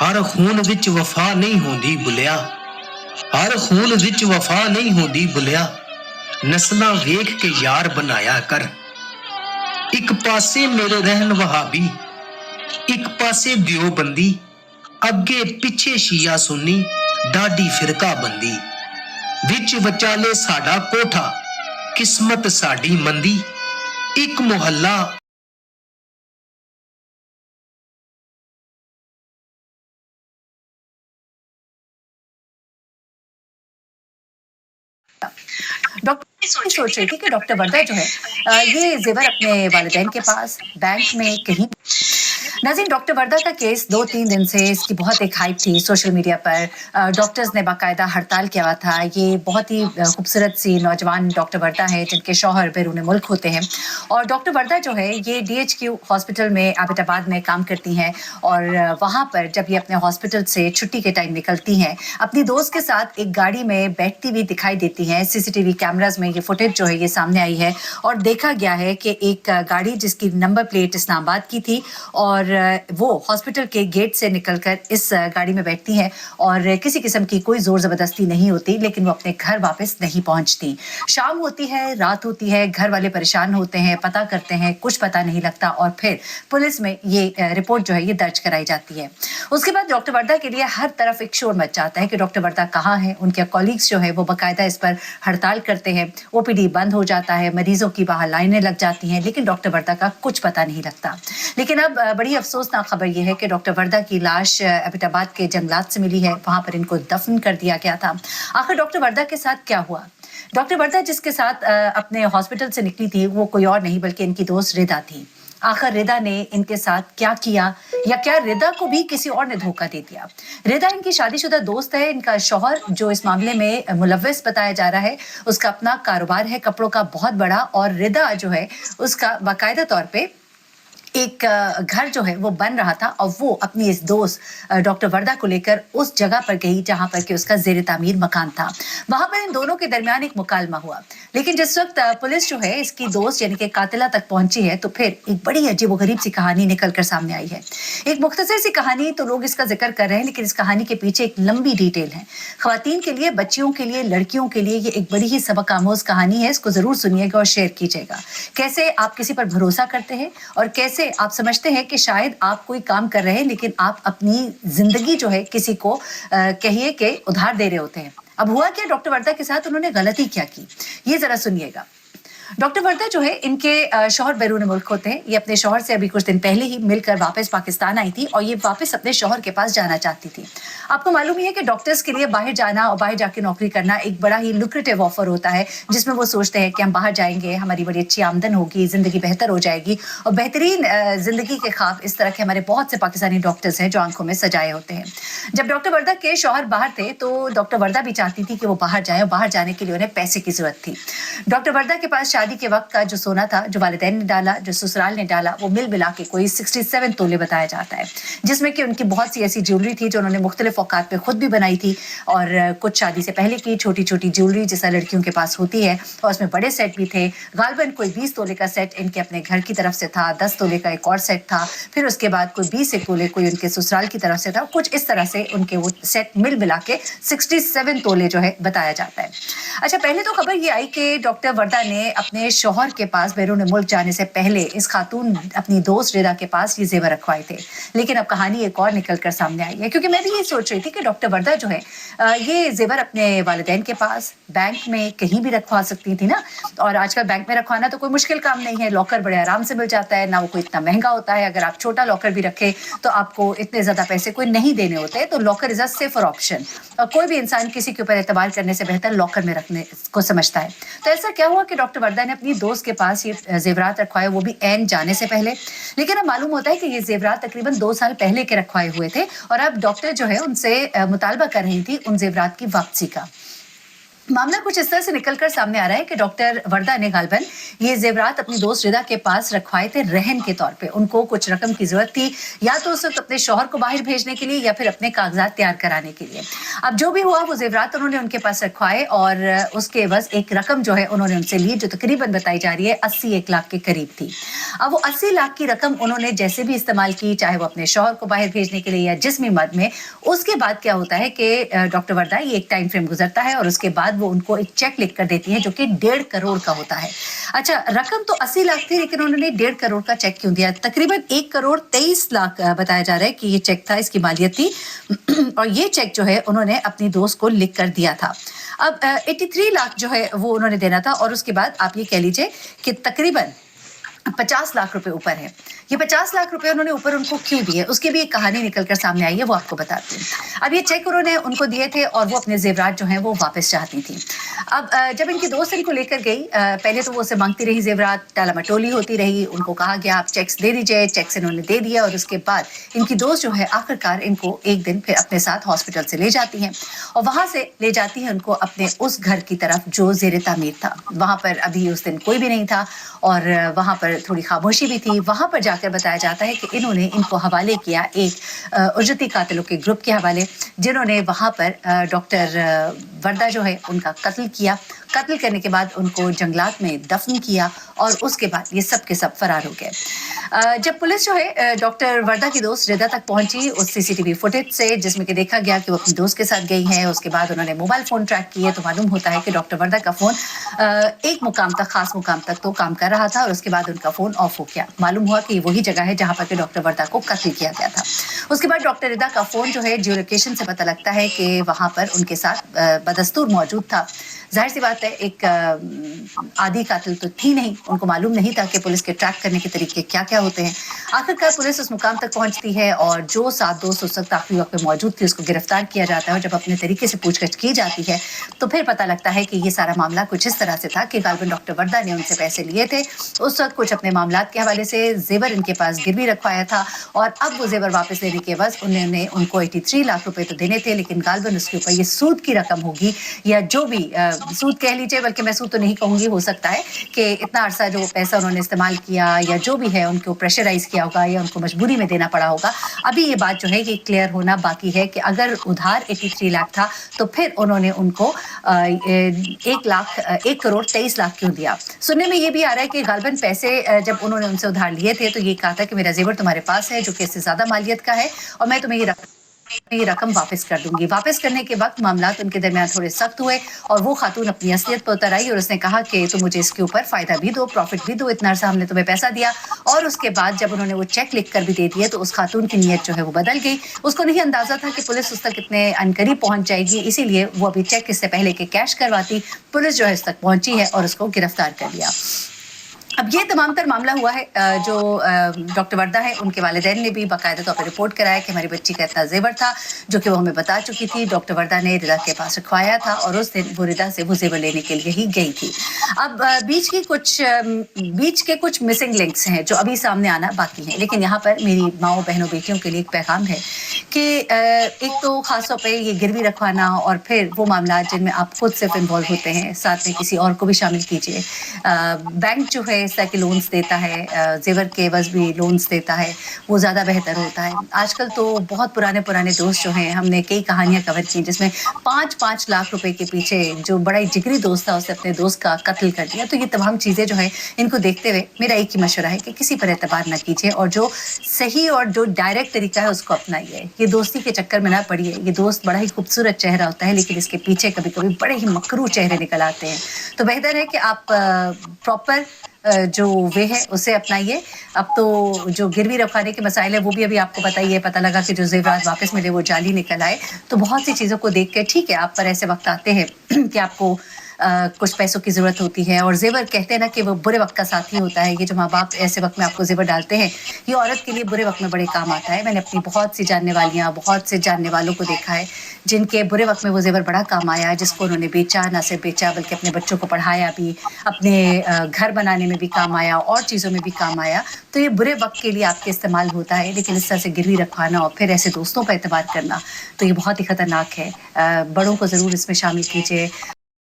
हर खून विच वफा नहीं होंदी बुलिया, हर खून विच वफा नहीं होंदी बुलिया, नस्लां वेख के यार बनाया कर। एक पासे मेरे रहन वहाबी, एक पासे दियोबंदी, अगे पिछे शिया सुन्नी, डाडी फिरका बंदी, विच वचाले साडा कोठा, किस्मत साडी मंदी, एक मुहल्ला। डॉक्टर सोच रही थी कि डॉक्टर वर्दा जो है ये जेवर अपने वालिदैन के पास बैंक में कहीं। नाज़रीन, डॉक्टर वर्दा का केस 2-3 दिन से इसकी बहुत एक हाइप थी सोशल मीडिया पर। डॉक्टर्स ने बाकायदा हड़ताल किया हुआ था। ये बहुत ही खूबसूरत सी नौजवान डॉक्टर वर्दा है जिनके शौहर बैरून मुल्क होते हैं, और डॉक्टर वर्दा जो है ये DHQ हॉस्पिटल में एबटाबाद में काम करती हैं, और वहाँ पर जब ये अपने हॉस्पिटल से छुट्टी के टाइम निकलती हैं अपनी दोस्त के साथ एक गाड़ी में बैठती हुई दिखाई देती हैं। CCTV कैमराज में ये फुटेज जो है ये सामने आई है, और देखा गया है कि एक गाड़ी जिसकी नंबर प्लेट इस्लामाबाद की थी, और वो हॉस्पिटल के गेट से निकलकर इस गाड़ी में बैठती हैं, और किसी किस्म की कोई जोर जबरदस्ती नहीं होती, लेकिन वो अपने घर वापस नहीं पहुंचती। शाम होती है, रात होती है, घर वाले परेशान होते हैं, पता करते हैं, कुछ पता नहीं लगता, और फिर पुलिस में ये रिपोर्ट जो है ये दर्ज कराई जाती है। उसके बाद डॉक्टर वर्दा के लिए हर तरफ एक शोर मच जाता है कि डॉक्टर वर्दा कहाँ है। उनके कॉलीग्स जो है वो बाकायदा इस पर हड़ताल करते हैं, OPD बंद हो जाता है, मरीजों की बाहर लाइनें लग जाती हैं, लेकिन डॉक्टर वर्दा का कुछ पता नहीं लगता। लेकिन अब बड़ी अफसोसनाक खबर यह है कि डॉक्टर वर्दा की लाश एबटाबाद के जंगलात से मिली है। वहां पर इनको दफन कर दिया गया था। आखिर डॉक्टर वर्दा के साथ क्या हुआ? डॉक्टर वर्दा जिसके साथ अपने हॉस्पिटल से निकली थी वो कोई और नहीं बल्कि इनकी दोस्त रिदा थी। आखिर रिदा ने इनके साथ क्या किया, या क्या रिदा को भी किसी और ने धोखा दे दिया? रिदा इनकी शादीशुदा दोस्त है। इनका शौहर जो इस मामले में मुलव्वस बताया जा रहा है, उसका अपना कारोबार है कपड़ों का बहुत बड़ा, और रिदा जो है उसका बाकायदा तौर पे एक घर जो है वो बन रहा था, और वो अपनी इस दोस्त डॉक्टर वर्दा को लेकर उस जगह पर गई जहां पर कि उसका ज़ेर तामीर मकान था। वहां पर इन दोनों के दरमियान एक मुकालमा हुआ, लेकिन जिस वक्त पुलिस जो है इसकी दोस्त यानी कि कातिला तक पहुंची है तो फिर एक बड़ी अजीबोगरीब सी कहानी निकल कर सामने आई है। एक मुख्तसर सी कहानी तो लोग इसका जिक्र कर रहे हैं, लेकिन इस कहानी के पीछे एक लंबी डिटेल है। ख्वातीन के लिए, बच्चियों के लिए, लड़कियों के लिए ये एक बड़ी ही सबक आमोज कहानी है। इसको जरूर सुनिएगा और शेयर कीजिएगा। कैसे आप किसी पर भरोसा करते हैं, और कैसे आप समझते हैं कि शायद आप कोई काम कर रहे हैं लेकिन आप अपनी जिंदगी जो है किसी को कहिए कि उधार दे रहे होते हैं। अब हुआ क्या डॉक्टर वर्दा के साथ, उन्होंने गलती क्या की, ये जरा सुनिएगा। डॉक्टर वर्दा जो है इनके शौहर बैरून मुल्क होते हैं। ये अपने शौहर से अभी कुछ दिन पहले ही मिलकर वापस पाकिस्तान आई थी, और ये वापस अपने शौहर के पास जाना चाहती थी। आपको मालूम ही है कि डॉक्टर्स के लिए बाहर जाना और बाहर जाके नौकरी करना एक बड़ा ही लुक्रेटिव ऑफर होता है, जिसमें वो सोचते हैं कि हम बाहर जाएंगे, हमारी बड़ी अच्छी आमदन होगी, जिंदगी बेहतर हो जाएगी, और बेहतरीन जिंदगी के ख्वाब इस तरह के हमारे बहुत से पाकिस्तानी डॉक्टर्स हैं जो आंखों में सजाए होते हैं। जब डॉक्टर वर्दा के शौहर बाहर थे तो डॉक्टर वर्दा भी चाहती थी कि वो बाहर जाए, और बाहर जाने के लिए उन्हें पैसे की जरूरत थी। डॉक्टर वर्दा के पास शादी के वक्त का जो सोना था, जो वालिदैन ने डाला, जो ससुराल ने डाला, वो मिल मिला के कोई 67 तोले बताया जाता है, जिसमें कि उनकी बहुत सी ऐसी ज्वेलरी थी जो उन्होंने मुख्तलिफ औकात पे खुद भी बनाई थी, और कुछ शादी से पहले की छोटी छोटी ज्वेलरी जैसा लड़कियों के पास होती है, और उसमें बड़े सेट भी थे। गालबन कोई 20 तोले का सेट इनके अपने घर की तरफ से था, 10 तोले का एक और सेट था, फिर उसके बाद कोई 20 तोले कोई उनके ससुराल की तरफ से था। कुछ इस तरह से उनके वो सेट मिल मिला के 67 तोले जो है बताया जाता है। अच्छा, पहले तो खबर ये आई कि डॉक्टर वर्दा ने अपने शौहर के पास बैरून मुल्क जाने से पहले इस खातून अपनी दोस्त रिदा के पास ये जेवर रखवाए थे, लेकिन अब कहानी एक और निकल कर सामने आई है। क्योंकि मैं भी ये सोच रही थी कि डॉक्टर वर्दा जो है ये जेवर अपने वालिदैन के पास बैंक में कहीं भी रखवा सकती थी ना, और आजकल बैंक में रखवाना तो कोई मुश्किल काम नहीं है, लॉकर बड़े आराम से मिल जाता है, ना वो कोई इतना महंगा होता है। अगर आप छोटा लॉकर भी रखे तो आपको इतने ज्यादा पैसे कोई नहीं देने होते, तो locker is a safer option, और कोई भी इंसान किसी के ऊपर एतबार करने से बेहतर लॉकर में रखने को समझता है। तो ऐसा क्या हुआ कि डॉक्टर वर्दा ने अपनी दोस्त के पास ये जेवरात रखवाए, वो भी ऐन जाने से पहले। लेकिन अब मालूम होता है कि ये जेवरात तकरीबन 2 साल पहले के रखवाए हुए थे, और अब डॉक्टर जो है उनसे मुतालबा कर रही थी उन जेवरात की वापसी का। मामला कुछ इस तरह से निकलकर सामने आ रहा है कि डॉक्टर वर्दा ने गालबन ये जेवरात अपनी दोस्त रिदा के पास रखवाए थे रहन के तौर पे। उनको कुछ रकम की जरूरत थी, या तो उस वक्त अपने शौहर को बाहर भेजने के लिए या फिर अपने कागजात तैयार कराने के लिए। अब जो भी हुआ वो जेवरात उन्होंने उनके पास रखवाए और उसके एवज एक रकम जो है उन्होंने उनसे ली, जो तकरीबन बताई जा रही है 80-1 लाख के करीब थी। अब वो 80 लाख की रकम उन्होंने जैसे भी इस्तेमाल की, चाहे वो अपने शौहर को बाहर भेजने के लिए या जिसमी मद में। उसके बाद क्या होता है कि डॉक्टर वर्दा ये एक टाइम फ्रेम गुजरता है और उसके बाद वो उनको एक चेक लिख कर देती है जो कि 1.5 करोड़ का होता है। अच्छा, रकम तो 80 लाख थी, लेकिन उन्होंने 1.5 करोड़ का चेक क्यों दिया? तकरीबन 1 करोड़ 23 लाख बताया जा रहा है कि ये चेक था, इसकी मालियत थी। और ये चेक जो है उन्होंने अपनी दोस्त को लिख कर दिया था। अब 83 लाख जो है वो उन्होंने देना था, और उसके बाद आप ये कह लीजिए कि तकरीबन 50 लाख रुपए ऊपर है। ये 50 लाख रुपए उन्होंने ऊपर उनको क्यों दिए, उसकी भी एक कहानी निकलकर सामने आई है, वो आपको बताती हूँ। अब ये चेक उन्होंने उनको दिए थे और वो अपने जेवरात जो हैं वो वापस चाहती थी। अब जब इनकी दोस्त इनको लेकर गई, पहले तो वो उसे मांगती रही जेवरात, टाला मटोली होती रही। उनको कहा गया आप चेक्स दे दीजिए, चेक्स इन्होंने दे दिया। और उसके बाद इनकी दोस्त जो है आखिरकार इनको एक दिन फिर अपने साथ हॉस्पिटल से ले जाती हैं और वहां से ले जाती है उनको अपने उस घर की तरफ जो जेर तामीर था। वहां पर अभी उस दिन कोई भी नहीं था और वहां पर थोड़ी खामोशी भी थी। वहां पर जाकर बताया जाता है कि इन्होंने इनको हवाले किया एक उजरती कातिलों के ग्रुप के हवाले, जिन्होंने वहां पर डॉक्टर वर्दा जो है उनका कत्ल किया। कत्ल करने के बाद उनको जंगलात में दफन किया और उसके बाद ये सब के सब फरार हो गए। जब पुलिस जो है डॉक्टर वर्दा की दोस्त रिदा तक पहुंची उस सीसीटीवी फुटेज से, जिसमें कि देखा गया कि वो अपनी दोस्त के साथ गई है, उसके बाद उन्होंने मोबाइल फोन ट्रैक किए तो मालूम होता है कि डॉक्टर वर्दा का फोन एक मुकाम तक, खास मुकाम तक तो काम कर रहा था और उसके बाद उनका फोन ऑफ हो गया। मालूम हुआ कि वही जगह है जहां पर कि डॉक्टर वर्दा को कत्ल किया गया था। उसके बाद डॉक्टर रिदा का फोन जो है जियो लोकेशन से पता लगता है कि वहां पर उनके साथ बदस्तूर मौजूद था। जाहिर सी बात है, एक आदि कातिल तो थी नहीं, उनको मालूम नहीं था कि पुलिस के ट्रैक करने के तरीके क्या क्या होते हैं। आखिरकार पुलिस उस मुकाम तक पहुंचती है और जो 7 दोस्त उस वक्त आखिरी वक्त में मौजूद थी उसको गिरफ्तार किया जाता है। और जब अपने तरीके से पूछताछ की जाती है तो फिर पता लगता है कि ये सारा मामला कुछ इस तरह से था कि गालबन डॉक्टर वर्दा ने उनसे पैसे लिए थे उस वक्त, कुछ अपने मामलात के हवाले से जेवर इनके पास गिरवी रखवाया था और अब वो जेवर वापस लेने के बाद उन्होंने उनको 83 लाख रुपए तो देने थे, लेकिन गालबन उसके ऊपर ये सूद की रकम होगी या जो भी सूद कह लीजिए, बल्कि मैं सूद तो नहीं कहूंगी, हो सकता है कि इतना अरसा जो पैसा उन्होंने इस्तेमाल किया या जो भी है उनको प्रेशराइज किया होगा या उनको मजबूरी में देना पड़ा होगा। अभी ये बात जो है ये क्लियर होना बाकी है कि अगर उधार 83 लाख था तो फिर उन्होंने उनको 1 करोड़ 23 लाख क्यों दिया। सुनने में ये भी आ रहा है कि गालबन पैसे जब उन्होंने उनसे उधार लिए थे तो ये कहा था कि मेरा जेवर तुम्हारे पास है जो कि इससे ज्यादा मालियत का है और मैं तुम्हें ये रकम वापस कर दूंगी। वापस करने के वक्त मामलात उनके दरमियान थोड़े सख्त हुए और वो खातून अपनी असलियत पर उतर आई और उसने कहा कि तुम मुझे इसके ऊपर फायदा भी दो, प्रॉफिट भी दो, इतना अरसा हमने तुम्हें पैसा दिया। और उसके बाद जब उन्होंने वो चेक लिख कर भी दे दिए तो उस खातून की नीयत जो है वो बदल गई। उसको नहीं अंदाजा था कि पुलिस उस तक इतने अनकरीब पहुंच जाएगी, इसीलिए वो अभी चेक इससे पहले के कैश करवाती। पुलिस जो है इस तक पहुंची है और उसको गिरफ्तार कर लिया। अब ये तमाम तर मामला हुआ है जो डॉक्टर वर्दा है उनके वालिदैन ने भी बाकायदा तौर पर रिपोर्ट कराया कि हमारी बच्ची का इतना जेवर था, जो कि वो हमें बता चुकी थी। डॉक्टर वर्दा ने रिदा के पास रखवाया था और उस दिन वो रिदा से वो जेवर लेने के लिए ही गई थी। अब बीच के कुछ मिसिंग लिंक्स हैं जो अभी सामने आना बाकी हैं, लेकिन यहाँ पर मेरी माओ बहनों बेटियों के लिए एक पैगाम है कि एक तो खासतौर पर ये गिरवी रखवाना और फिर वो मामला जिनमें आप खुद सिर्फ इन्वॉल्व होते हैं, साथ में किसी और को भी शामिल कीजिए। बैंक जो है इस तरह के लोन्स देता है, जेवर के एवज भी लोन्स देता है, वो ज़्यादा बेहतर होता है। आजकल तो बहुत पुराने दोस्त जो हैं, हमने कई कहानियां कवर की जिसमें 5-5 लाख रुपए के पीछे जो बड़ा ही जिगरी दोस्त था उसने अपने दोस्त का कत्ल कर दिया। तो ये तमाम चीज़ें जो है इनको देखते हुए मेरा एक ही मशवरा है कि किसी पर एतबार ना कीजिए और जो सही और जो डायरेक्ट तरीका है उसको अपनाइए। ये दोस्ती के चक्कर में ना पड़िए। ये दोस्त बड़ा ही खूबसूरत चेहरा होता है लेकिन इसके पीछे कभी कभी बड़े ही मकरू चेहरे निकल आते हैं। तो बेहतर है कि आप प्रॉपर जो वे है उसे अपनाइए। अब तो जो गिरवी रखवाने के मसाइल है वो भी अभी आपको बताइए, पता लगा कि जो जेवरात वापस मिले वो जाली निकल आए। तो बहुत सी चीज़ों को देख के ठीक है, आप पर ऐसे वक्त आते हैं कि आपको कुछ पैसों की ज़रूरत होती है और जेवर कहते हैं ना कि वो बुरे वक्त का साथी होता है। ये जो माँ बाप ऐसे वक्त में आपको जेवर डालते हैं ये औरत के लिए बुरे वक्त में बड़े काम आता है। मैंने अपनी बहुत सी जानने वालियाँ, बहुत से जानने वालों को देखा है जिनके बुरे वक्त में वो जेवर बड़ा काम आया, जिसको उन्होंने बेचा, ना सिर्फ बेचा बल्कि अपने बच्चों को पढ़ाया भी, अपने घर बनाने में भी काम आया और चीज़ों में भी काम आया। तो ये बुरे वक्त के लिए आपके इस्तेमाल होता है, लेकिन इस तरह से गिरवी रखवाना और फिर ऐसे दोस्तों पर एतबार करना तो ये बहुत ही ख़तरनाक है। बड़ों को ज़रूर इसमें शामिल कीजिए।